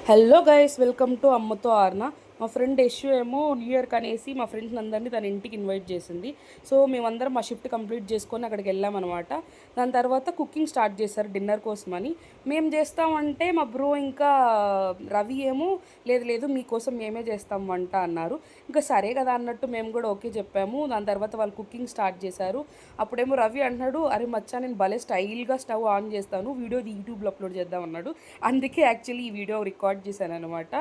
Hello guys, welcome to అమ్మతో ఆర్న. మా friend Yashu ఏమో న్యూ ఇయర్ కనేసి మా ఫ్రెండ్స్ అందరినీ తన ఇంటికి ఇన్వైట్ చేసింది. సో మేమందరం మా షిఫ్ట్ కంప్లీట్ చేసుకొని అక్కడికి వెళ్ళామన్నమాట. దాని తర్వాత కుకింగ్ స్టార్ట్ చేశారు డిన్నర్ కోసమని. మేము చేస్తామంటే మా బ్రో ఇంకా రవి ఏమో లేదు లేదు మీకోసం మేమే చేస్తాం వంట అన్నారు. ఇంకా సరే కదా అన్నట్టు మేము కూడా ఓకే చెప్పాము. దాని తర్వాత వాళ్ళు కుకింగ్ స్టార్ట్ చేశారు. అప్పుడేమో రవి అంటున్నాడు, అరే మచ్చా నేను భలే స్టైల్గా స్టవ్ ఆన్ చేస్తాను, వీడియో యూట్యూబ్లో అప్లోడ్ చేద్దాం అన్నాడు. అందుకే యాక్చువల్లీ ఈ వీడియో రికార్డ్ చేశాను అనమాట.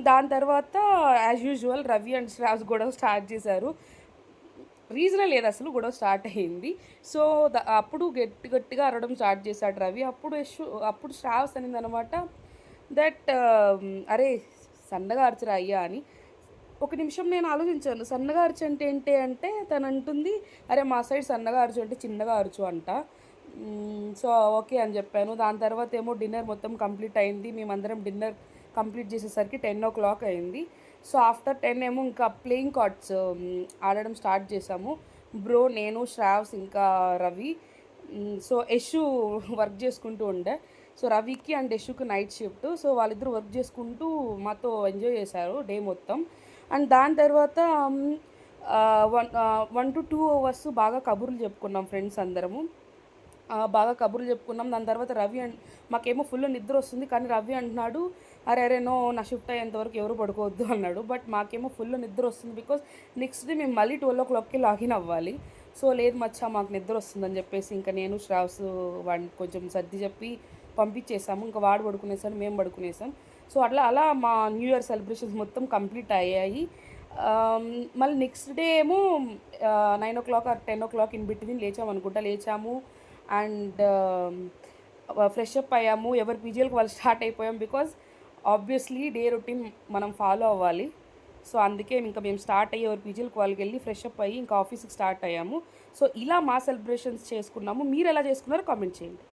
దాని తర్వాత as usual Ravi and Shravs గొడవ స్టార్ట్ చేశారు. రీజనే లేదు, అసలు గొడవ స్టార్ట్ అయ్యింది. సో అప్పుడు గట్టిగా అరవడం స్టార్ట్ చేశాడు రవి. అప్పుడు శ్రావ్స్ అనింది అనమాట దట్ అరే సన్నగా అరచరా అయ్యా అని. ఒక నిమిషం నేను ఆలోచించాను, సన్నగా అరచు అంటే ఏంటి అంటే తను అంటుంది, అరే మా సైడ్ సన్నగా అరచు అంటే చిన్నగా అరచు అంట. సో ఓకే అని చెప్పాను. దాని తర్వాత ఏమో డిన్నర్ మొత్తం కంప్లీట్ అయింది. మేమందరం డిన్నర్ కంప్లీట్ చేసేసరికి 10 o'clock అయింది. సో ఆఫ్టర్ 10 ఏమో ఇంకా ప్లేయింగ్ కార్డ్స్ ఆడడం స్టార్ట్ చేసాము. బ్రో, నేను, శ్రావ్స్ ఇంకా రవి. సో యశు వర్క్ చేసుకుంటూ ఉండే. సో రవికి అండ్ యశుకి నైట్ షిఫ్ట్. సో వాళ్ళిద్దరూ వర్క్ చేసుకుంటూ మాతో ఎంజాయ్ చేశారు డే మొత్తం. అండ్ దాని తర్వాత 1 to 2 hours బాగా కబుర్లు చెప్పుకున్నాం ఫ్రెండ్స్ అందరము. బాగా కబుర్లు చెప్పుకున్నాం. దాని తర్వాత రవి మాకేమో ఫుల్ నిద్ర వస్తుంది, కానీ రవి అంటున్నాడు, అరే అరే నో, నా షిఫ్ట్ అయ్యేంతవరకు ఎవరు పడుకోవద్దు అన్నాడు. బట్ మాకేమో ఫుల్ నిద్ర వస్తుంది, బికాస్ నెక్స్ట్ డే మేము మళ్ళీ 12 o'clockకి లాగిన్ అవ్వాలి. సో లేదు మచ్చా మాకు నిద్ర వస్తుందని చెప్పేసి ఇంకా నేను శ్రావ్స్ వాడిని కొంచెం సర్ది చెప్పి పంపించేసాము. ఇంకా వాడు పడుకునేసాడు, మేము పడుకునేసాం. సో అట్లా అలా మా న్యూ ఇయర్ సెలబ్రేషన్స్ మొత్తం కంప్లీట్ అయ్యాయి. మళ్ళీ నెక్స్ట్ డే ఏమో 9 o'clock or 10 o'clock in between లేచాము. అండ్ ఫ్రెష్ అప్ అయ్యాము. ఎవరి పీజీలకు వాళ్ళు స్టార్ట్ అయిపోయాం, బికాజ్ ఆబ్వియస్లీ డే రొటీన్ మనం ఫాలో అవ్వాలి. సో అందుకే ఇంకా మేము స్టార్ట్ అయ్యి ఎవరి పీజీలకు వాళ్ళకి వెళ్ళి ఫ్రెష్ అప్ అయ్యి ఇంకా ఆఫీస్కి స్టార్ట్ అయ్యాము. సో ఇలా మా సెలబ్రేషన్స్ చేసుకున్నాము. మీరు ఎలా చేసుకున్నారో కామెంట్ చేయండి.